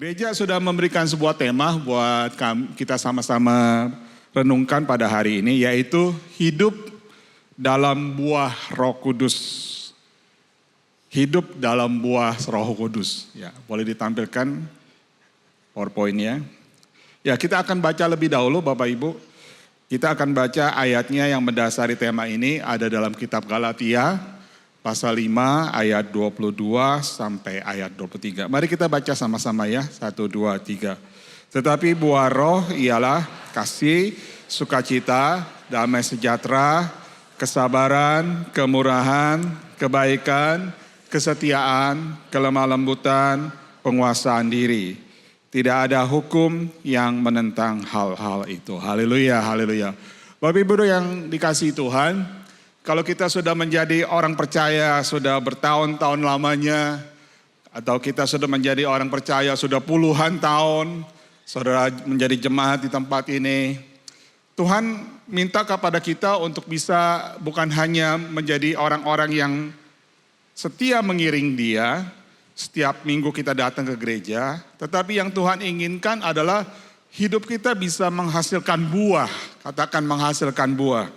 Gereja sudah memberikan sebuah tema buat kita sama-sama renungkan pada hari ini, yaitu hidup dalam buah Roh Kudus. Hidup dalam buah Roh Kudus. Ya, boleh ditampilkan PowerPoint-nya. Ya, kita akan baca lebih dahulu Bapak Ibu. Kita akan baca ayatnya yang mendasari tema ini ada dalam kitab Galatia pasal 5 ayat 22 sampai ayat 23. Mari kita baca sama-sama ya. 1, 2, 3. Tetapi buah roh ialah kasih, sukacita, damai sejahtera, kesabaran, kemurahan, kebaikan, kesetiaan, kelemah lembutan, penguasaan diri. Tidak ada hukum yang menentang hal-hal itu. Haleluya, haleluya. Bapak Ibu yang dikasihi Tuhan, kalau kita sudah menjadi orang percaya, sudah bertahun-tahun lamanya, atau kita sudah menjadi orang percaya sudah puluhan tahun, saudara menjadi jemaat di tempat ini, Tuhan minta kepada kita untuk bisa bukan hanya menjadi orang-orang yang setia mengiring Dia, setiap minggu kita datang ke gereja, tetapi yang Tuhan inginkan adalah hidup kita bisa menghasilkan buah, katakan menghasilkan buah.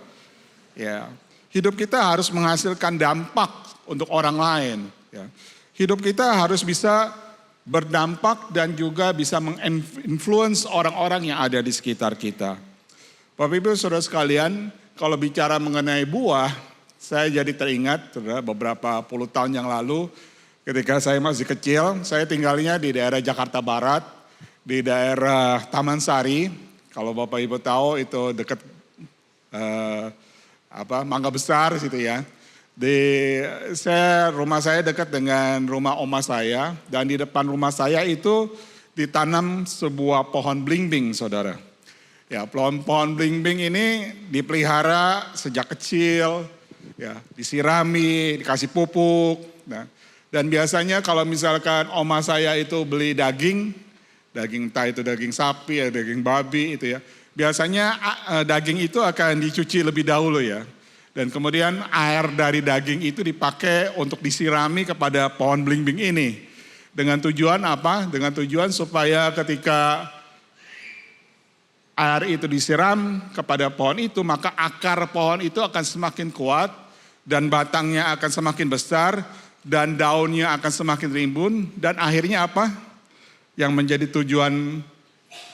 Ya. Hidup kita harus menghasilkan dampak untuk orang lain. Ya. Hidup kita harus bisa berdampak dan juga bisa menginfluence orang-orang yang ada di sekitar kita. Bapak Ibu saudara sekalian, kalau bicara mengenai buah, saya jadi teringat beberapa puluh tahun yang lalu ketika saya masih kecil, saya tinggalnya di daerah Jakarta Barat, di daerah Taman Sari. Kalau Bapak Ibu tahu itu dekat Mangga Besar situ ya. Rumah saya dekat dengan rumah oma saya, dan di depan rumah saya itu ditanam sebuah pohon belimbing, saudara. Ya, pohon belimbing ini dipelihara sejak kecil, ya, disirami, dikasih pupuk. Nah, dan biasanya kalau misalkan oma saya itu beli daging entah itu daging sapi atau daging babi itu ya. Biasanya daging itu akan dicuci lebih dahulu ya. Dan kemudian air dari daging itu dipakai untuk disirami kepada pohon belimbing ini. Dengan tujuan apa? Dengan tujuan supaya ketika air itu disiram kepada pohon itu, maka akar pohon itu akan semakin kuat dan batangnya akan semakin besar dan daunnya akan semakin rimbun. Dan akhirnya apa? Yang menjadi tujuan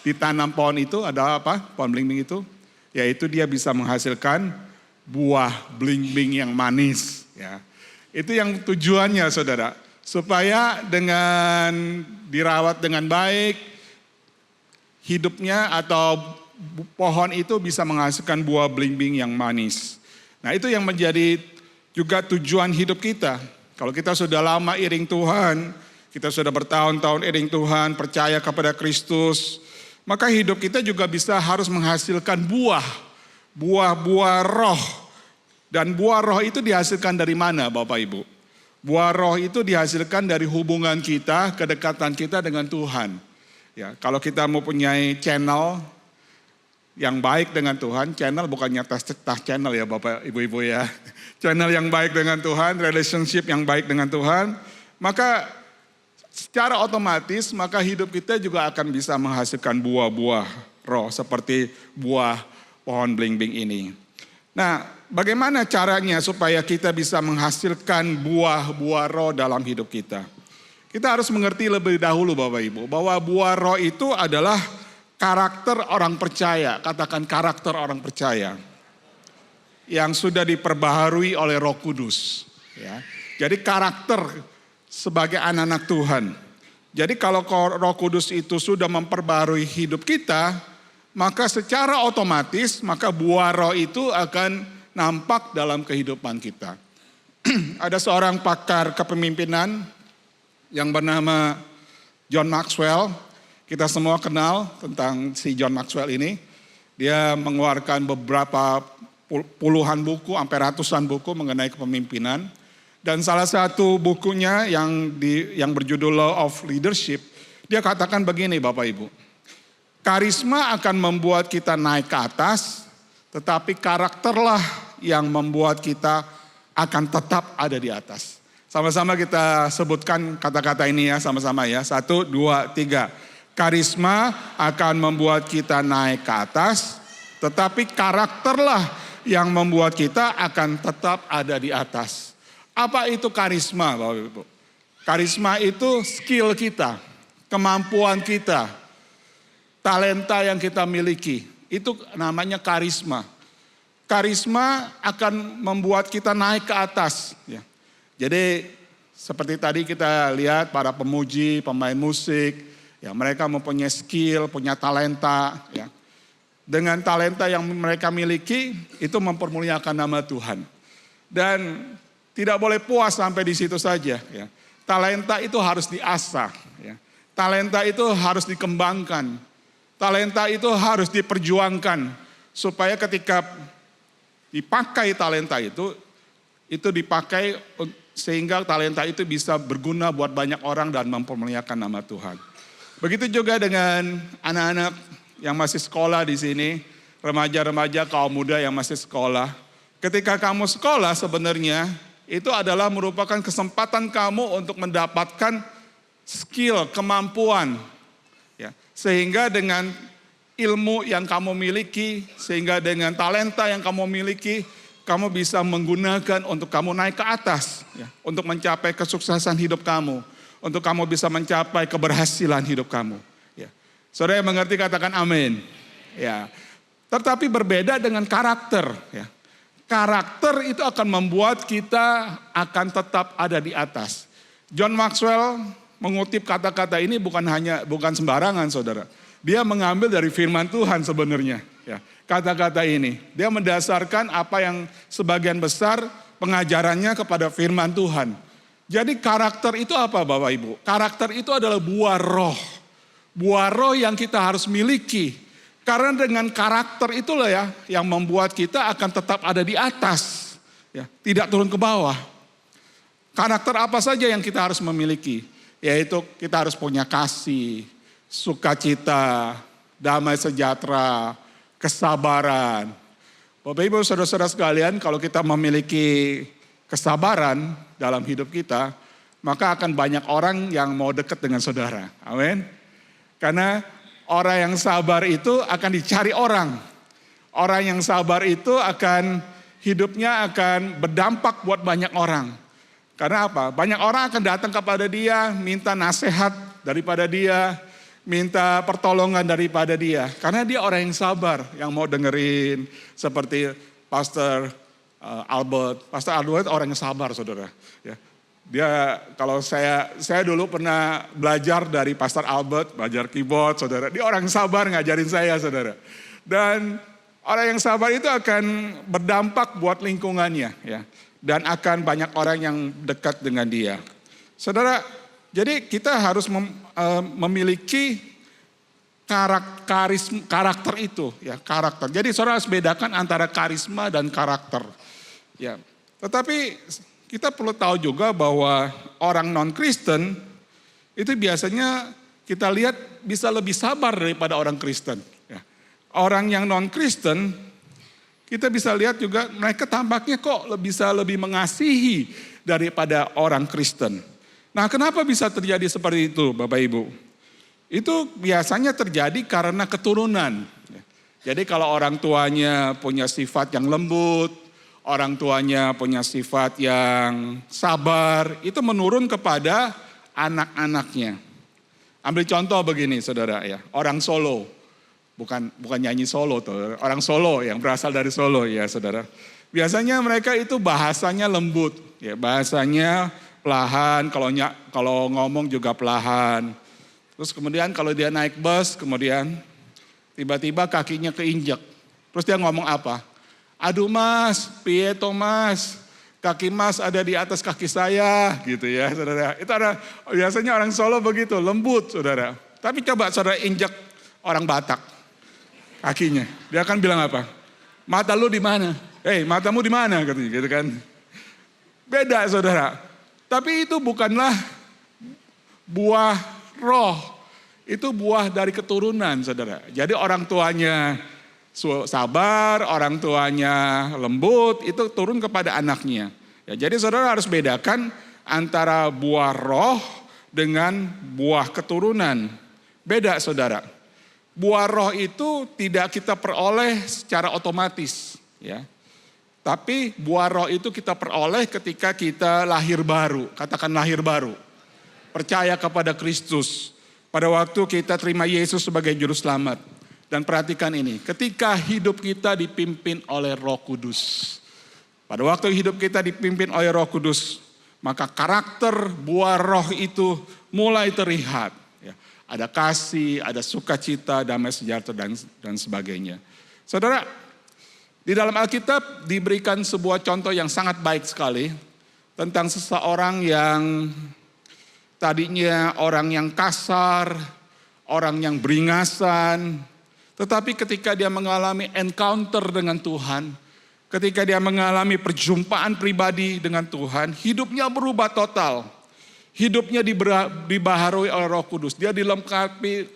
ditanam pohon itu adalah apa? Pohon belimbing itu, yaitu dia bisa menghasilkan buah belimbing yang manis. Ya. Itu yang tujuannya saudara. Supaya dengan dirawat dengan baik, hidupnya atau pohon itu bisa menghasilkan buah belimbing yang manis. Nah itu yang menjadi juga tujuan hidup kita. Kalau kita sudah lama iring Tuhan, kita sudah bertahun-tahun iring Tuhan, percaya kepada Kristus, maka hidup kita juga harus menghasilkan buah roh. Dan buah roh itu dihasilkan dari mana Bapak Ibu? Buah roh itu dihasilkan dari hubungan kita, kedekatan kita dengan Tuhan. Ya, kalau kita mau punya channel yang baik dengan Tuhan, channel bukannya tas channel ya Bapak Ibu ya. Channel yang baik dengan Tuhan, relationship yang baik dengan Tuhan, maka secara otomatis maka hidup kita juga akan bisa menghasilkan buah-buah roh seperti buah pohon belimbing ini. Nah, bagaimana caranya supaya kita bisa menghasilkan buah-buah roh dalam hidup kita? Kita harus mengerti lebih dahulu Bapak Ibu bahwa buah roh itu adalah karakter orang percaya, katakan karakter orang percaya yang sudah diperbaharui oleh Roh Kudus. Ya. Jadi karakter sebagai anak-anak Tuhan. Jadi kalau Roh Kudus itu sudah memperbarui hidup kita, maka secara otomatis maka buah roh itu akan nampak dalam kehidupan kita. Ada seorang pakar kepemimpinan yang bernama John Maxwell. Kita semua kenal tentang si John Maxwell ini. Dia mengeluarkan beberapa puluhan buku, sampai ratusan buku mengenai kepemimpinan. Dan salah satu bukunya yang berjudul Law of Leadership, dia katakan begini Bapak Ibu. Karisma akan membuat kita naik ke atas, tetapi karakterlah yang membuat kita akan tetap ada di atas. Sama-sama kita sebutkan kata-kata ini ya, sama-sama ya. 1, 2, 3. Karisma akan membuat kita naik ke atas, tetapi karakterlah yang membuat kita akan tetap ada di atas. Apa itu karisma, Bapak Ibu? Karisma itu skill kita, kemampuan kita, talenta yang kita miliki. Itu namanya karisma. Karisma akan membuat kita naik ke atas. Ya. Jadi seperti tadi kita lihat para pemuji, pemain musik, ya mereka mempunyai skill, punya talenta. Ya. Dengan talenta yang mereka miliki, itu mempermuliakan nama Tuhan. Dan tidak boleh puas sampai di situ saja. Ya. Talenta itu harus diasah. Ya. Talenta itu harus dikembangkan. Talenta itu harus diperjuangkan. Supaya ketika dipakai talenta itu dipakai sehingga talenta itu bisa berguna buat banyak orang dan mempermuliakan nama Tuhan. Begitu juga dengan anak-anak yang masih sekolah di sini, remaja-remaja kaum muda yang masih sekolah. Ketika kamu sekolah sebenarnya itu adalah merupakan kesempatan kamu untuk mendapatkan skill, kemampuan. Ya, sehingga dengan ilmu yang kamu miliki, sehingga dengan talenta yang kamu miliki, kamu bisa menggunakan untuk kamu naik ke atas. Ya, untuk mencapai kesuksesan hidup kamu. Untuk kamu bisa mencapai keberhasilan hidup kamu. Ya. Saudara yang mengerti katakan amin. Ya. Tetapi berbeda dengan karakter. Ya. Karakter itu akan membuat kita akan tetap ada di atas. John Maxwell mengutip kata-kata ini bukan sembarangan, saudara. Dia mengambil dari firman Tuhan sebenarnya. Ya. Kata-kata ini. Dia mendasarkan apa yang sebagian besar pengajarannya kepada firman Tuhan. Jadi karakter itu apa Bapak Ibu? Karakter itu adalah buah roh. Buah roh yang kita harus miliki. Karena dengan karakter itulah ya yang membuat kita akan tetap ada di atas. Ya, tidak turun ke bawah. Karakter apa saja yang kita harus memiliki? Yaitu kita harus punya kasih, sukacita, damai sejahtera, kesabaran. Bapak Ibu saudara-saudara sekalian, kalau kita memiliki kesabaran dalam hidup kita, maka akan banyak orang yang mau dekat dengan saudara. Amin. Karena orang yang sabar itu akan dicari orang. Orang yang sabar itu hidupnya akan berdampak buat banyak orang. Karena apa? Banyak orang akan datang kepada dia, minta nasihat daripada dia, minta pertolongan daripada dia. Karena dia orang yang sabar, yang mau dengerin. Seperti Pastor Albert orang yang sabar, saudara. Ya. Dia kalau saya dulu pernah belajar dari Pastor Albert, belajar keyboard, saudara. Dia orang yang sabar ngajarin saya, saudara. Dan orang yang sabar itu akan berdampak buat lingkungannya, ya. Dan akan banyak orang yang dekat dengan dia. Saudara, jadi kita harus memiliki karakter itu, ya, karakter. Jadi saudara harus bedakan antara karisma dan karakter. Ya, tetapi kita perlu tahu juga bahwa orang non-Kristen itu biasanya kita lihat bisa lebih sabar daripada orang Kristen. Ya. Orang yang non-Kristen kita bisa lihat juga mereka tampaknya kok bisa lebih mengasihi daripada orang Kristen. Nah, kenapa bisa terjadi seperti itu Bapak Ibu? Itu biasanya terjadi karena keturunan. Jadi kalau orang tuanya punya sifat yang lembut, orang tuanya punya sifat yang sabar, itu menurun kepada anak-anaknya. Ambil contoh begini saudara ya, orang Solo. Bukan nyanyi Solo tuh, orang Solo yang berasal dari Solo ya saudara. Biasanya mereka itu bahasanya lembut, ya bahasanya pelahan, kalau ngomong juga pelahan. Terus kemudian kalau dia naik bus, kemudian tiba-tiba kakinya keinjek. Terus dia ngomong apa? Aduh mas, piye to mas, kaki mas ada di atas kaki saya gitu ya saudara. Itu ada biasanya orang Solo begitu, lembut saudara. Tapi coba saudara injek orang Batak kakinya. Dia akan bilang apa? Mata lu di mana? Matamu di mana gitu kan. Beda saudara. Tapi itu bukanlah buah roh. Itu buah dari keturunan saudara. Jadi orang tuanya sabar, orang tuanya lembut, itu turun kepada anaknya. Ya, jadi saudara harus bedakan antara buah roh dengan buah keturunan. Beda saudara. Buah roh itu tidak kita peroleh secara otomatis. Ya. Tapi buah roh itu kita peroleh ketika kita lahir baru. Katakan lahir baru. Percaya kepada Kristus. Pada waktu kita terima Yesus sebagai juru selamat. Dan perhatikan ini, ketika hidup kita dipimpin oleh Roh Kudus. Pada waktu hidup kita dipimpin oleh Roh Kudus, maka karakter buah roh itu mulai terlihat. Ya, ada kasih, ada sukacita, damai sejahtera dan sebagainya. Saudara, di dalam Alkitab diberikan sebuah contoh yang sangat baik sekali tentang seseorang yang tadinya orang yang kasar, orang yang beringasan, tetapi ketika dia mengalami encounter dengan Tuhan, ketika dia mengalami perjumpaan pribadi dengan Tuhan, hidupnya berubah total. Hidupnya dibaharui oleh Roh Kudus. Dia dilengkapi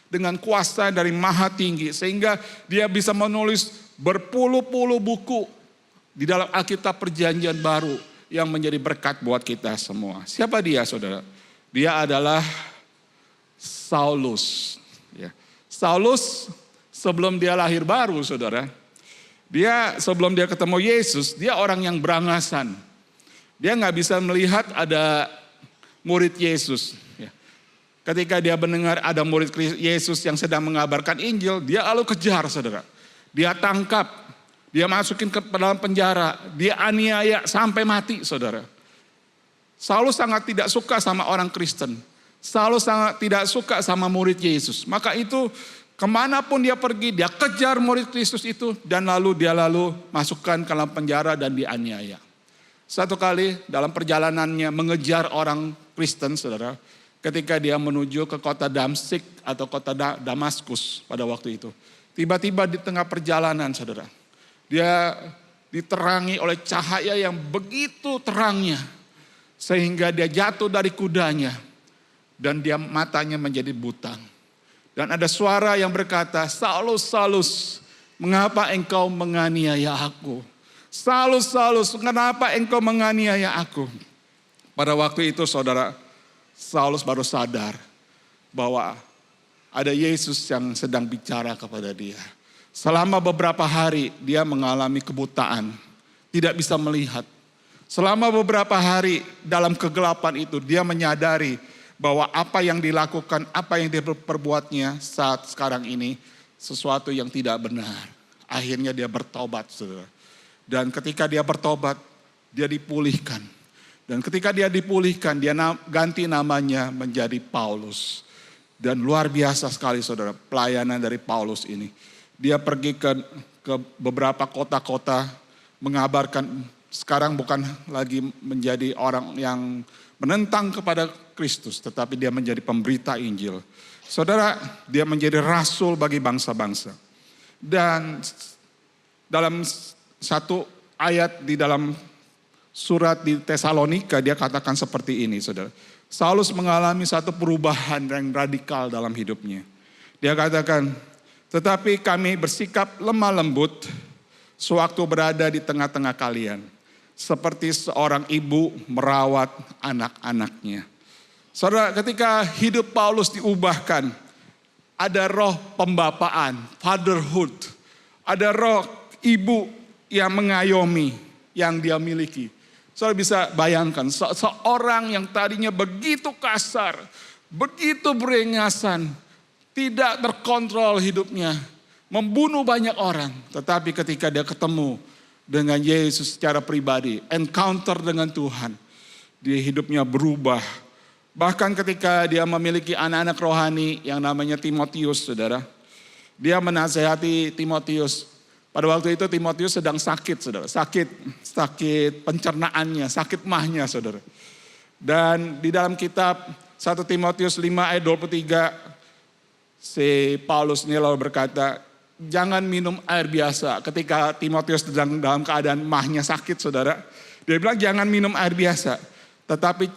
dengan kuasa dari Maha Tinggi. Sehingga dia bisa menulis berpuluh-puluh buku di dalam Alkitab Perjanjian Baru yang menjadi berkat buat kita semua. Siapa dia saudara? Dia adalah Saulus. Ya. Saulus sebelum dia lahir baru saudara. Dia sebelum dia ketemu Yesus, dia orang yang berangasan. Dia nggak bisa melihat ada murid Yesus. Ketika dia mendengar ada murid Yesus yang sedang mengabarkan Injil, dia lalu kejar saudara. Dia tangkap, dia masukin ke dalam penjara, dia aniaya sampai mati saudara. Saulus sangat tidak suka sama orang Kristen. Saulus sangat tidak suka sama murid Yesus. Maka itu kemanapun dia pergi, dia kejar murid Kristus itu dan lalu masukkan ke dalam penjara dan dianiaya. Satu kali dalam perjalanannya mengejar orang Kristen saudara, ketika dia menuju ke kota Damsik atau kota Damaskus pada waktu itu. Tiba-tiba di tengah perjalanan saudara, dia diterangi oleh cahaya yang begitu terangnya. Sehingga dia jatuh dari kudanya dan dia matanya menjadi buta. Dan ada suara yang berkata, Saulus, Saulus, mengapa engkau menganiaya aku? Saulus, Saulus, kenapa engkau menganiaya aku? Pada waktu itu saudara, Saulus baru sadar bahwa ada Yesus yang sedang bicara kepada dia. Selama beberapa hari dia mengalami kebutaan, tidak bisa melihat. Selama beberapa hari dalam kegelapan itu dia menyadari bahwa apa yang dilakukan, apa yang diperbuatnya saat sekarang ini sesuatu yang tidak benar. Akhirnya dia bertobat saudara. Dan ketika dia bertobat, dia dipulihkan. Dan ketika dia dipulihkan, dia ganti namanya menjadi Paulus. Dan luar biasa sekali saudara, pelayanan dari Paulus ini. Dia pergi ke beberapa kota-kota mengabarkan, sekarang bukan lagi menjadi orang yang menentang kepada Kristus, tetapi dia menjadi pemberita Injil. Saudara, dia menjadi rasul bagi bangsa-bangsa. Dan dalam satu ayat di dalam surat di Tesalonika, dia katakan seperti ini, saudara. Saulus mengalami satu perubahan yang radikal dalam hidupnya. Dia katakan, tetapi kami bersikap lemah lembut sewaktu berada di tengah-tengah kalian. Seperti seorang ibu merawat anak-anaknya. Saudara, ketika hidup Paulus diubahkan, ada roh pembapaan, fatherhood. Ada roh ibu yang mengayomi yang dia miliki. Saudara bisa bayangkan, seorang yang tadinya begitu kasar, begitu beringasan, tidak terkontrol hidupnya, membunuh banyak orang. Tetapi ketika dia ketemu dengan Yesus secara pribadi, encounter dengan Tuhan, dia hidupnya berubah. Bahkan ketika dia memiliki anak-anak rohani yang namanya Timotius, saudara. Dia menasehati Timotius. Pada waktu itu Timotius sedang sakit, saudara. Sakit pencernaannya, sakit mahnya, saudara. Dan di dalam kitab 1 Timotius 5 ayat 23, si Paulus ini lalu berkata, jangan minum air biasa. Ketika Timotius sedang dalam keadaan mahnya sakit, saudara. Dia bilang jangan minum air biasa. Tetapi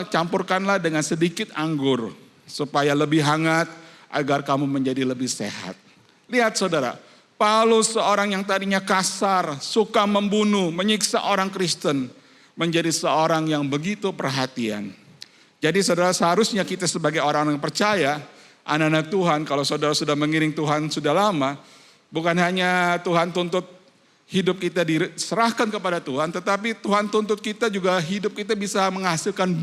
campurkanlah dengan sedikit anggur. Supaya lebih hangat agar kamu menjadi lebih sehat. Lihat saudara. Paulus seorang yang tadinya kasar, suka membunuh, menyiksa orang Kristen. Menjadi seorang yang begitu perhatian. Jadi saudara, seharusnya kita sebagai orang yang percaya anak-anak Tuhan, kalau saudara sudah mengiring Tuhan sudah lama, bukan hanya Tuhan tuntut hidup kita diserahkan kepada Tuhan, tetapi Tuhan tuntut kita juga hidup kita bisa menghasilkan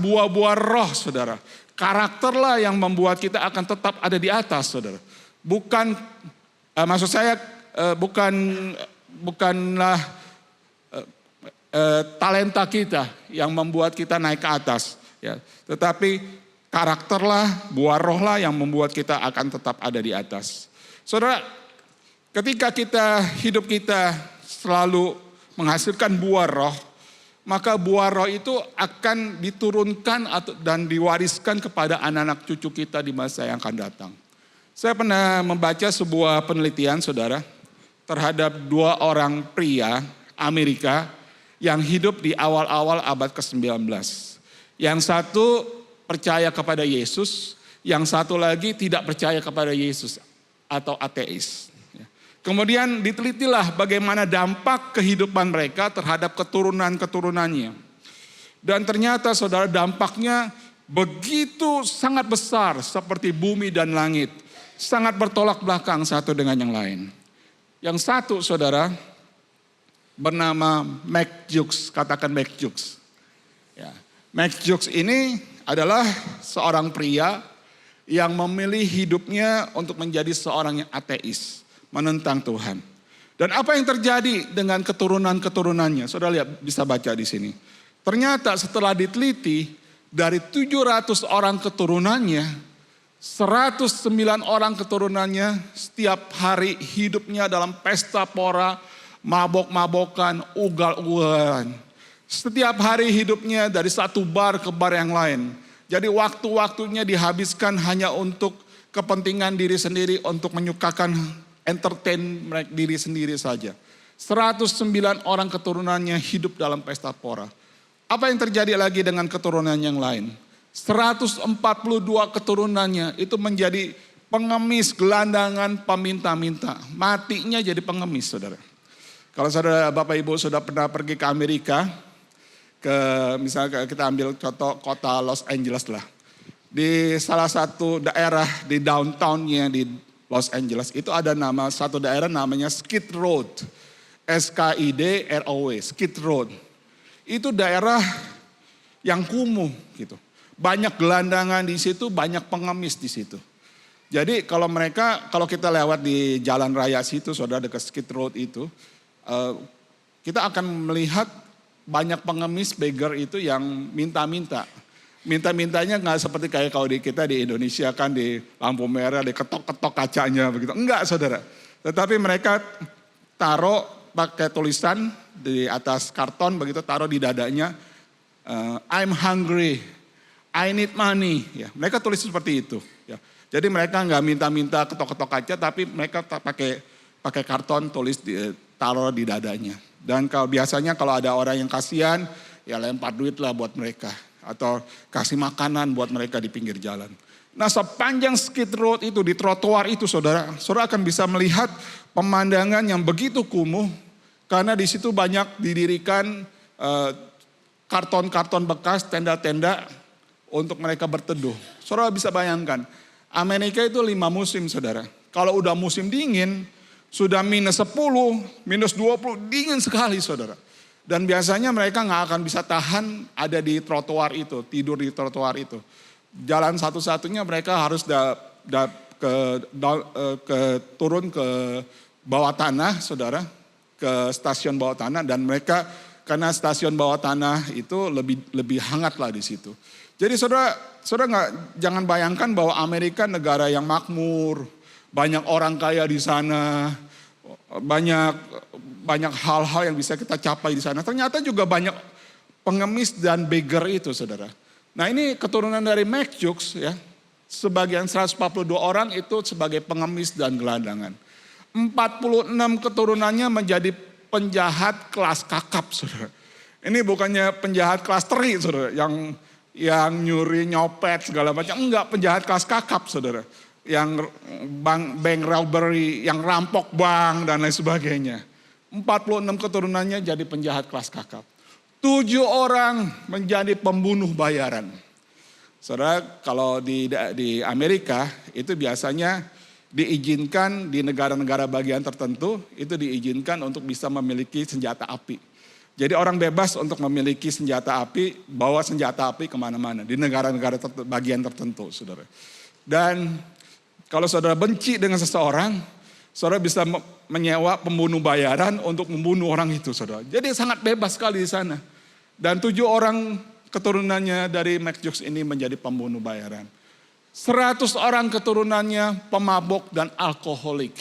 buah-buah roh, saudara. Karakterlah yang membuat kita akan tetap ada di atas, saudara. Bukan, maksud saya bukanlah talenta kita yang membuat kita naik ke atas, ya. Tetapi karakterlah, buah rohlah yang membuat kita akan tetap ada di atas. Saudara, ketika hidup kita selalu menghasilkan buah roh, maka buah roh itu akan diturunkan dan diwariskan kepada anak-anak cucu kita di masa yang akan datang. Saya pernah membaca sebuah penelitian, saudara, terhadap 2 orang pria Amerika yang hidup di awal-awal abad ke-19. Yang satu percaya kepada Yesus, yang satu lagi tidak percaya kepada Yesus atau ateis. Kemudian ditelitilah bagaimana dampak kehidupan mereka terhadap keturunan-keturunannya. Dan ternyata saudara, dampaknya begitu sangat besar seperti bumi dan langit. Sangat bertolak belakang satu dengan yang lain. Yang satu, saudara, bernama Mac Jukes, katakan Mac Jukes. Ya. Mac Jukes ini adalah seorang pria yang memilih hidupnya untuk menjadi seorang yang ateis, menentang Tuhan. Dan apa yang terjadi dengan keturunan-keturunannya? Saudara lihat, bisa baca di sini. Ternyata setelah diteliti, dari 700 orang keturunannya, 109 orang keturunannya setiap hari hidupnya dalam pesta pora, mabok-mabokan, ugal-ugalan. Setiap hari hidupnya dari satu bar ke bar yang lain. Jadi waktu-waktunya dihabiskan hanya untuk kepentingan diri sendiri, untuk menyukakan entertain diri sendiri saja. 109 orang keturunannya hidup dalam pesta pora. Apa yang terjadi lagi dengan keturunan yang lain? 142 keturunannya itu menjadi pengemis, gelandangan, peminta-minta. Matinya jadi pengemis, saudara. Kalau saudara Bapak Ibu sudah pernah pergi ke Amerika, misalnya kita ambil contoh kota Los Angeles lah. Di salah satu daerah di downtown-nya di Los Angeles itu ada satu daerah namanya Skid Row. SKIDROW, Skid Row. Itu daerah yang kumuh gitu. Banyak gelandangan di situ, banyak pengemis di situ. Jadi kalau kita lewat di jalan raya situ, saudara, dekat Skid Row itu, kita akan melihat banyak pengemis beggar itu yang minta-minta. Minta-mintanya nggak seperti kayak kalau kita di Indonesia kan di lampu merah, diketok-ketok kacanya begitu. Enggak, saudara. Tetapi mereka taruh pakai tulisan di atas karton begitu, taruh di dadanya, I'm hungry, I need money. Ya, mereka tulis seperti itu. Ya. Jadi mereka nggak minta-minta ketok-ketok kaca, tapi mereka pakai karton tulis taruh di dadanya. Dan biasanya kalau ada orang yang kasihan, ya lempar duit lah buat mereka. Atau kasih makanan buat mereka di pinggir jalan. Nah, sepanjang Skid Row itu, di trotoar itu, saudara akan bisa melihat pemandangan yang begitu kumuh. Karena di situ banyak didirikan karton-karton bekas, tenda-tenda untuk mereka berteduh. Saudara bisa bayangkan, Amerika itu 5 musim, saudara. Kalau udah musim dingin, sudah minus 10, minus 20, dingin sekali, saudara. Dan biasanya mereka nggak akan bisa tahan ada di trotoar itu, tidur di trotoar itu. Jalan satu-satunya mereka harus turun ke bawah tanah, saudara, ke stasiun bawah tanah, dan mereka karena stasiun bawah tanah itu lebih hangat lah di situ. Jadi saudara jangan bayangkan bahwa Amerika negara yang makmur, banyak orang kaya di sana, banyak hal-hal yang bisa kita capai di sana. Ternyata juga banyak pengemis dan beggar itu, saudara. Nah, ini keturunan dari Mac Jukes ya. Sebagian 142 orang itu sebagai pengemis dan gelandangan. 46 keturunannya menjadi penjahat kelas kakap, saudara. Ini bukannya penjahat kelas teri, saudara, yang nyuri, nyopet segala macam. Enggak, penjahat kelas kakap, saudara. Yang bank robbery, yang rampok bank dan lain sebagainya. 46 keturunannya jadi penjahat kelas kakap. 7 orang menjadi pembunuh bayaran. Saudara, kalau di Amerika itu biasanya diizinkan di negara-negara bagian tertentu, itu diizinkan untuk bisa memiliki senjata api. Jadi orang bebas untuk memiliki senjata api, bawa senjata api kemana-mana di negara-negara bagian tertentu, saudara. Dan kalau saudara benci dengan seseorang, saudara bisa menyewa pembunuh bayaran untuk membunuh orang itu, saudara. Jadi sangat bebas sekali di sana. Dan 7 orang keturunannya dari Max Jukes ini menjadi pembunuh bayaran. 100 orang keturunannya pemabuk dan alkoholik.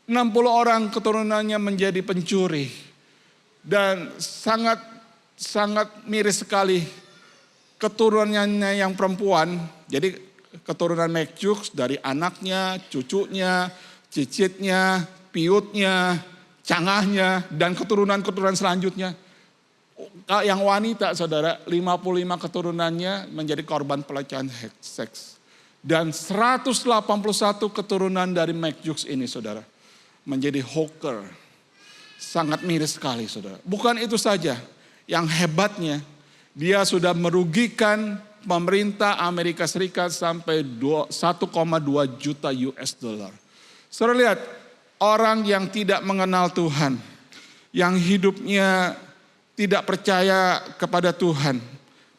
60 orang keturunannya menjadi pencuri. Dan sangat miris sekali keturunannya yang perempuan. Jadi keturunan Max Jukes dari anaknya, cucunya, cicitnya, piutnya, cangahnya, dan keturunan-keturunan selanjutnya. Yang wanita, saudara, 55 keturunannya menjadi korban pelecehan seks. Dan 181 keturunan dari Max Jukes ini, saudara, menjadi hooker. Sangat miris sekali, saudara. Bukan itu saja, yang hebatnya dia sudah merugikan pemerintah Amerika Serikat sampai 1,2 juta US dollar. Saudara lihat, orang yang tidak mengenal Tuhan, yang hidupnya tidak percaya kepada Tuhan,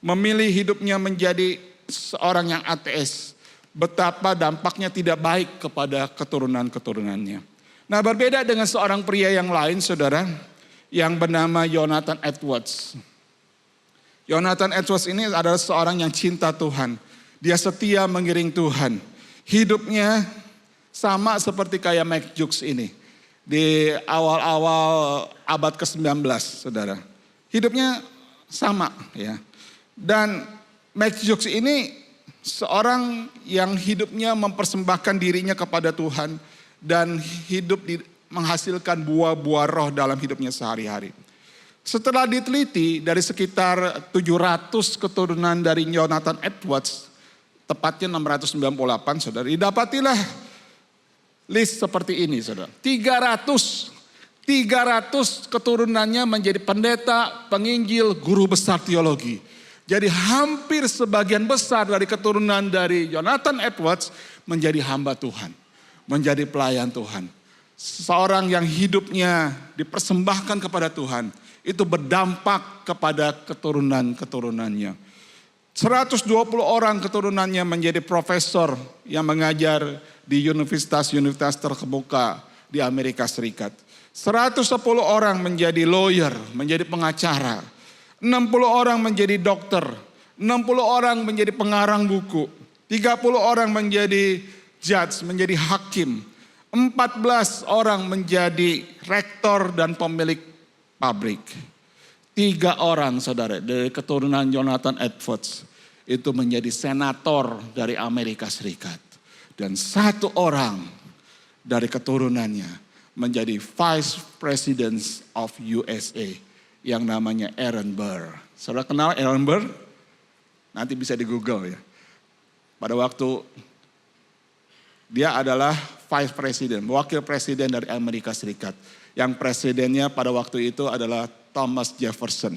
memilih hidupnya menjadi seorang yang ateis, betapa dampaknya tidak baik kepada keturunan-keturunannya. Nah, berbeda dengan seorang pria yang lain, saudara, yang bernama Jonathan Edwards. Jonathan Edwards ini adalah seorang yang cinta Tuhan. Dia setia mengiring Tuhan. Hidupnya sama seperti kayak Max Jukes ini. Di awal-awal abad ke-19, saudara. Hidupnya sama, ya. Dan Max Jukes ini seorang yang hidupnya mempersembahkan dirinya kepada Tuhan dan hidup menghasilkan buah-buah roh dalam hidupnya sehari-hari. Setelah diteliti dari sekitar 700 keturunan dari Jonathan Edwards, tepatnya 698, saudara, didapatilah list seperti ini, saudara. 300 keturunannya menjadi pendeta, penginjil, guru besar teologi. Jadi hampir sebagian besar dari keturunan dari Jonathan Edwards menjadi hamba Tuhan. Menjadi pelayan Tuhan. Seorang yang hidupnya dipersembahkan kepada Tuhan. Itu berdampak kepada keturunan-keturunannya. 120 orang keturunannya menjadi profesor yang mengajar di universitas-universitas terkemuka di Amerika Serikat. 110 orang menjadi lawyer, menjadi pengacara. 60 orang menjadi dokter. 60 orang menjadi pengarang buku. 30 orang menjadi judge, menjadi hakim. 14 orang menjadi rektor dan pemilik pabrik. 3 orang, saudara, dari keturunan Jonathan Edwards itu menjadi senator dari Amerika Serikat. Dan 1 orang dari keturunannya menjadi Vice President of USA yang namanya Aaron Burr. Saudara kenal Aaron Burr? Nanti bisa di Google ya. Pada waktu dia adalah Vice President, wakil presiden dari Amerika Serikat. Yang presidennya pada waktu itu adalah Thomas Jefferson.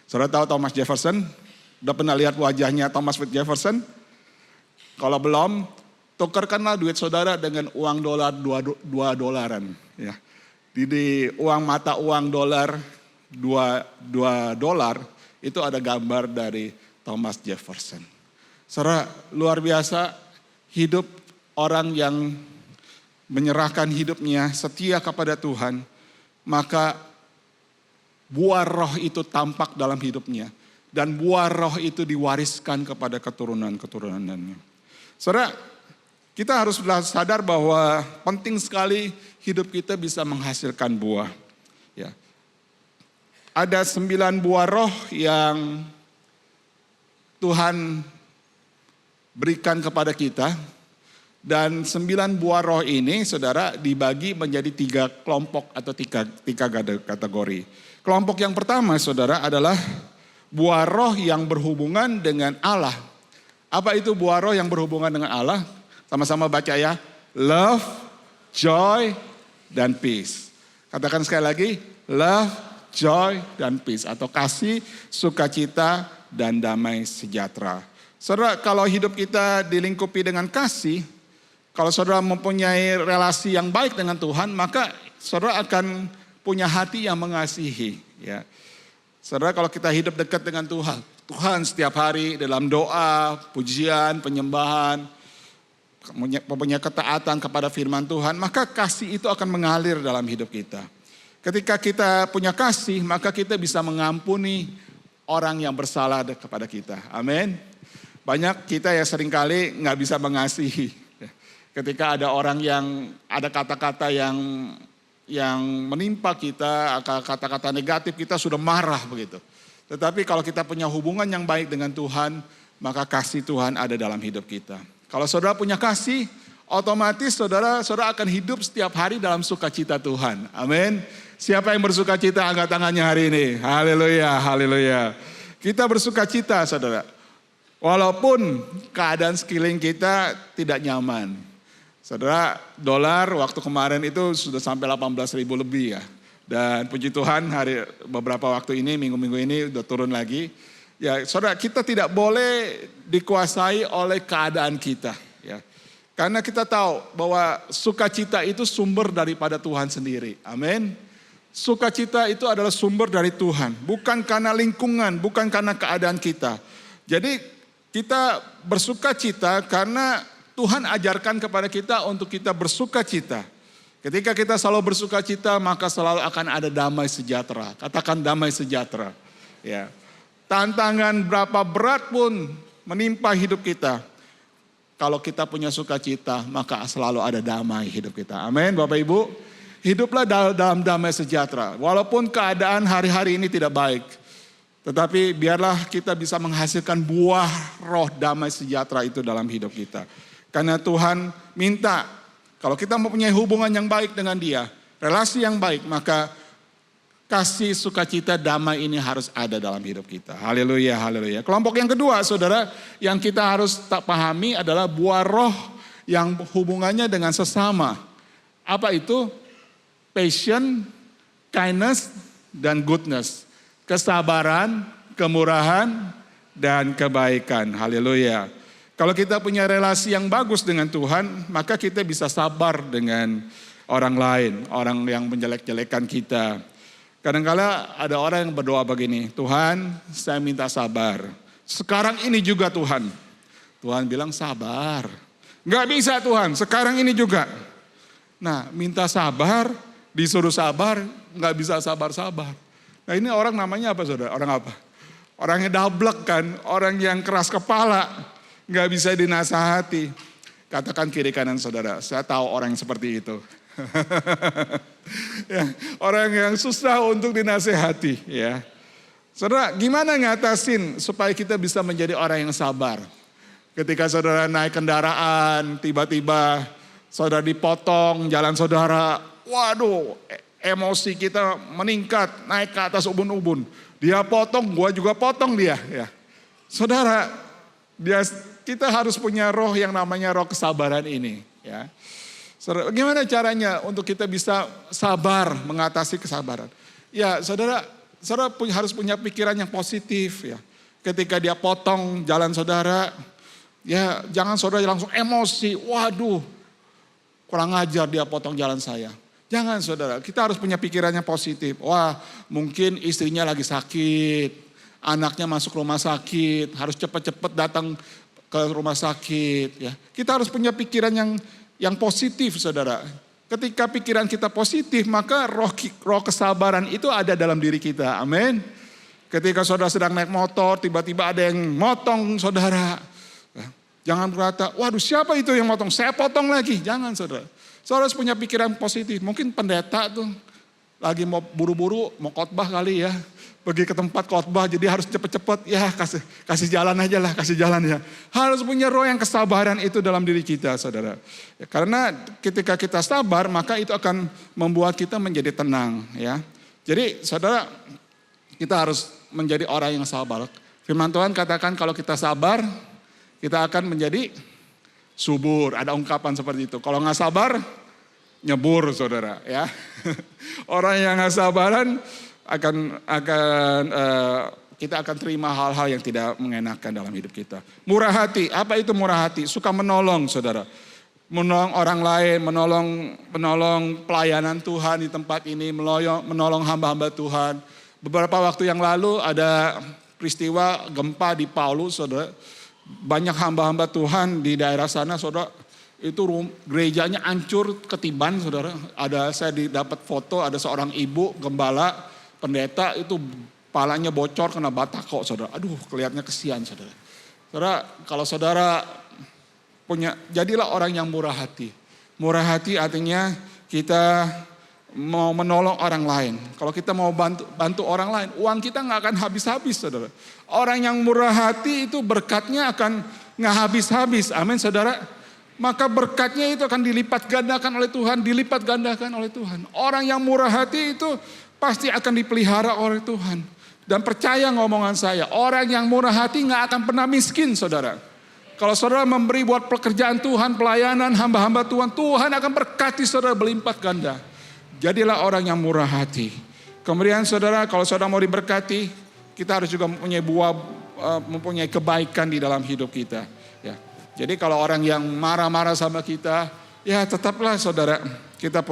Saudara tahu Thomas Jefferson? Udah pernah lihat wajahnya Thomas Jefferson? Kalau belum, tukarkanlah duit saudara dengan uang dolar 2 dolaran. Ya. Di uang mata uang dolar 2 dolar itu ada gambar dari Thomas Jefferson. Saudara, luar biasa hidup orang yang menyerahkan hidupnya setia kepada Tuhan, maka buah roh itu tampak dalam hidupnya. Dan buah roh itu diwariskan kepada keturunan-keturunannya. Saudara, kita harus sadar bahwa penting sekali hidup kita bisa menghasilkan buah. Ya. Ada 9 buah roh yang Tuhan berikan kepada kita. Dan 9 buah roh ini, saudara, dibagi menjadi 3 kelompok atau tiga kategori. Kelompok yang pertama, saudara, adalah buah roh yang berhubungan dengan Allah. Apa itu buah roh yang berhubungan dengan Allah? Sama-sama baca ya. Love, joy, dan peace. Katakan sekali lagi. Love, joy, dan peace. Atau kasih, sukacita, dan damai sejahtera. Saudara, kalau hidup kita dilingkupi dengan kasih, kalau saudara mempunyai relasi yang baik dengan Tuhan, maka saudara akan punya hati yang mengasihi. Ya. Saudara, kalau kita hidup dekat dengan Tuhan, Tuhan setiap hari dalam doa, pujian, penyembahan, mempunyai ketaatan kepada firman Tuhan, maka kasih itu akan mengalir dalam hidup kita. Ketika kita punya kasih, maka kita bisa mengampuni orang yang bersalah kepada kita. Amin. Banyak kita ya seringkali nggak bisa mengasihi. Ketika ada orang yang ada kata-kata yang menimpa kita, kata-kata negatif, kita sudah marah begitu. Tetapi kalau kita punya hubungan yang baik dengan Tuhan, maka kasih Tuhan ada dalam hidup kita. Kalau saudara punya kasih, otomatis saudara akan hidup setiap hari dalam sukacita Tuhan. Amin. Siapa yang bersukacita, angkat tangannya hari ini. Haleluya, haleluya. Kita bersukacita, saudara. Walaupun keadaan sekeliling kita tidak nyaman. Saudara, dolar waktu kemarin itu sudah sampai 18.000 lebih ya. Dan puji Tuhan beberapa waktu ini, minggu-minggu ini udah turun lagi. Ya, saudara, kita tidak boleh dikuasai oleh keadaan kita. Ya. Karena kita tahu bahwa sukacita itu sumber daripada Tuhan sendiri. Amin. Sukacita itu adalah sumber dari Tuhan. Bukan karena lingkungan, bukan karena keadaan kita. Jadi kita bersukacita karena Tuhan ajarkan kepada kita untuk kita bersukacita. Ketika kita selalu bersukacita, maka selalu akan ada damai sejahtera. Katakan damai sejahtera. Ya. Tantangan berapa berat pun menimpa hidup kita. Kalau kita punya sukacita, maka selalu ada damai hidup kita. Amin, Bapak Ibu. Hiduplah dalam damai sejahtera. Walaupun keadaan hari-hari ini tidak baik. Tetapi biarlah kita bisa menghasilkan buah roh damai sejahtera itu dalam hidup kita. Karena Tuhan minta, kalau kita mempunyai hubungan yang baik dengan Dia, relasi yang baik, maka kasih, sukacita, damai ini harus ada dalam hidup kita. Haleluya, haleluya. Kelompok yang kedua, saudara, yang kita harus tak pahami adalah buah roh yang hubungannya dengan sesama. Apa itu? Passion, kindness, dan goodness. Kesabaran, kemurahan, dan kebaikan. Haleluya. Kalau kita punya relasi yang bagus dengan Tuhan, maka kita bisa sabar dengan orang lain, orang yang menjelek-jelekan kita. Kadang-kala ada orang yang berdoa begini, Tuhan, saya minta sabar. Sekarang ini juga Tuhan. Tuhan bilang sabar. Enggak bisa Tuhan, sekarang ini juga. Nah, minta sabar, disuruh sabar, enggak bisa sabar-sabar. Nah ini orang namanya apa saudara? Orang apa? Orangnya dablek kan, orang yang keras kepala, nggak bisa dinasihati. Katakan kiri kanan saudara, saya tahu orang yang seperti itu. Ya, orang yang susah untuk dinasihati. Ya. Saudara, gimana ngatasin supaya kita bisa menjadi orang yang sabar? Ketika saudara naik kendaraan, tiba-tiba saudara dipotong jalan saudara, waduh, emosi kita meningkat, naik ke atas ubun-ubun. Dia potong, gua juga potong dia. Ya. Saudara, kita harus punya roh yang namanya roh kesabaran ini. Ya. Saudara, bagaimana caranya untuk kita bisa sabar mengatasi kesabaran? Ya, saudara harus punya pikiran yang positif. Ya. Ketika dia potong jalan saudara, ya jangan saudara langsung emosi. Waduh, kurang ajar dia potong jalan saya. Jangan saudara, kita harus punya pikirannya positif. Wah mungkin istrinya lagi sakit, anaknya masuk rumah sakit, harus cepat-cepat datang ke rumah sakit. Ya. Kita harus punya pikiran yang positif saudara. Ketika pikiran kita positif, maka roh kesabaran itu ada dalam diri kita. Amin. Ketika saudara sedang naik motor, tiba-tiba ada yang motong saudara. Jangan berkata, waduh siapa itu yang motong? Saya potong lagi. Jangan saudara. Saudara harus punya pikiran positif. Mungkin pendeta tuh lagi mau buru-buru, mau khotbah kali ya. Pergi ke tempat khotbah jadi harus cepet-cepet. Ya kasih jalan aja lah, kasih jalan ya. Harus punya roh yang kesabaran itu dalam diri kita saudara. Ya, karena ketika kita sabar maka itu akan membuat kita menjadi tenang ya. Jadi saudara kita harus menjadi orang yang sabar. Firman Tuhan katakan kalau kita sabar kita akan menjadi subur, ada ungkapan seperti itu. Kalau nggak sabar, nyebur saudara ya. Orang yang nggak sabaran akan kita akan terima hal-hal yang tidak mengenakan dalam hidup kita. Murah hati, apa itu murah hati? Suka menolong saudara. Menolong orang lain, menolong pelayanan Tuhan di tempat ini, menolong hamba-hamba Tuhan. Beberapa waktu yang lalu ada peristiwa gempa di Palu, saudara. Banyak hamba-hamba Tuhan di daerah sana, saudara. Itu gerejanya hancur ketiban, saudara. Saya dapat foto, ada seorang ibu gembala, pendeta itu palanya bocor kena batako, saudara. Aduh, kelihatannya kesian, saudara. Saudara, kalau saudara jadilah orang yang murah hati. Murah hati artinya kita mau menolong orang lain. Kalau kita mau bantu orang lain, uang kita nggak akan habis-habis, saudara. Orang yang murah hati itu berkatnya akan nggak habis-habis. Amin, saudara. Maka berkatnya itu akan dilipat gandakan oleh Tuhan, dilipat gandakan oleh Tuhan. Orang yang murah hati itu pasti akan dipelihara oleh Tuhan. Dan percaya ngomongan saya, orang yang murah hati nggak akan pernah miskin, saudara. Kalau saudara memberi buat pekerjaan Tuhan, pelayanan hamba-hamba Tuhan, Tuhan akan berkati saudara berlipat ganda. Jadilah orang yang murah hati. Kemudian saudara, kalau saudara mau diberkati, kita harus juga mempunyai kebaikan di dalam hidup kita. Ya. Jadi kalau orang yang marah-marah sama kita, ya tetaplah saudara, kita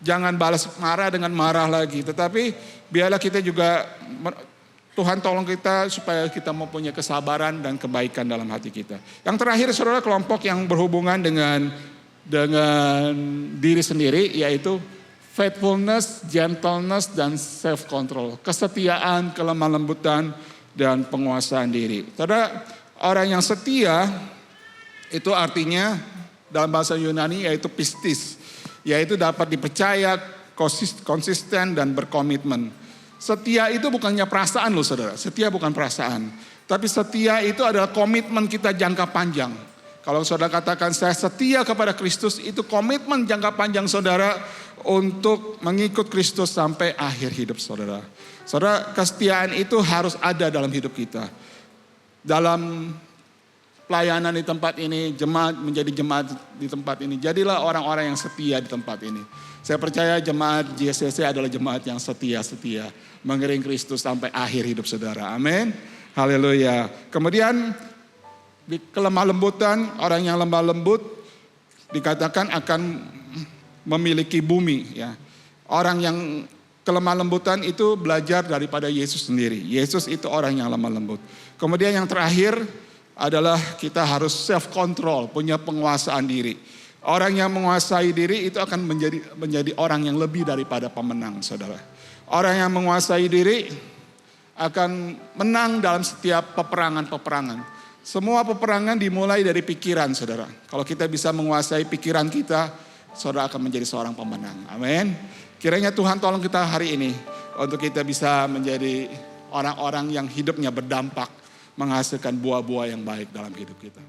jangan balas marah dengan marah lagi. Tetapi biarlah kita juga, Tuhan tolong kita supaya kita mempunyai kesabaran dan kebaikan dalam hati kita. Yang terakhir saudara, kelompok yang berhubungan dengan diri sendiri, yaitu faithfulness, gentleness, dan self-control. Kesetiaan, kelemah lembutan, dan penguasaan diri. Saudara, orang yang setia itu artinya dalam bahasa Yunani yaitu pistis. Yaitu dapat dipercaya, konsisten, dan berkomitmen. Setia itu bukannya perasaan loh saudara. Setia bukan perasaan. Tapi setia itu adalah komitmen kita jangka panjang. Kalau saudara katakan saya setia kepada Kristus, itu komitmen jangka panjang saudara untuk mengikut Kristus sampai akhir hidup saudara. Saudara, kesetiaan itu harus ada dalam hidup kita. Dalam pelayanan di tempat ini, menjadi jemaat di tempat ini. Jadilah orang-orang yang setia di tempat ini. Saya percaya jemaat JCC adalah jemaat yang setia mengiring Kristus sampai akhir hidup saudara. Amin. Haleluya. Kemudian di kelemah lembutan, orang yang lemah lembut dikatakan akan memiliki bumi. Ya. Orang yang kelemah lembutan itu belajar daripada Yesus sendiri. Yesus itu orang yang lemah lembut. Kemudian yang terakhir adalah kita harus self control, punya penguasaan diri. Orang yang menguasai diri itu akan menjadi orang yang lebih daripada pemenang, saudara. Orang yang menguasai diri akan menang dalam setiap peperangan. Semua peperangan dimulai dari pikiran, saudara. Kalau kita bisa menguasai pikiran kita, saudara akan menjadi seorang pemenang. Amin. Kiranya Tuhan tolong kita hari ini untuk kita bisa menjadi orang-orang yang hidupnya berdampak, menghasilkan buah-buah yang baik dalam hidup kita.